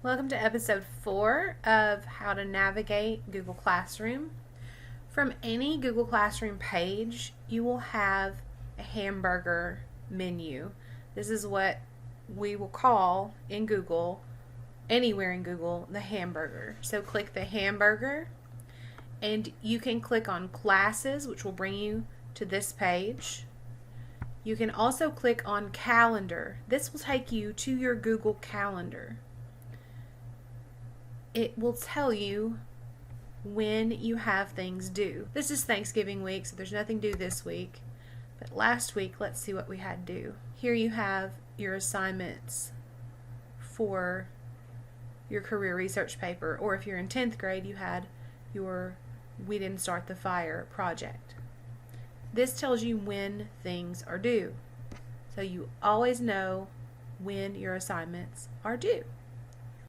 Welcome to episode 4 of How to Navigate Google Classroom. From any Google Classroom page, you will have a hamburger menu. This is what we will call in Google, anywhere in Google, the hamburger. So click the hamburger and you can click on classes, which will bring you to this page. You can also click on calendar. This will take you to your Google Calendar. It will tell you when you have things due. This is Thanksgiving week, so there's nothing due this week. But last week, let's see what we had due. Here you have your assignments for your career research paper, or if you're in 10th grade, you had your We Didn't Start the Fire project. This tells you when things are due. So you always know when your assignments are due.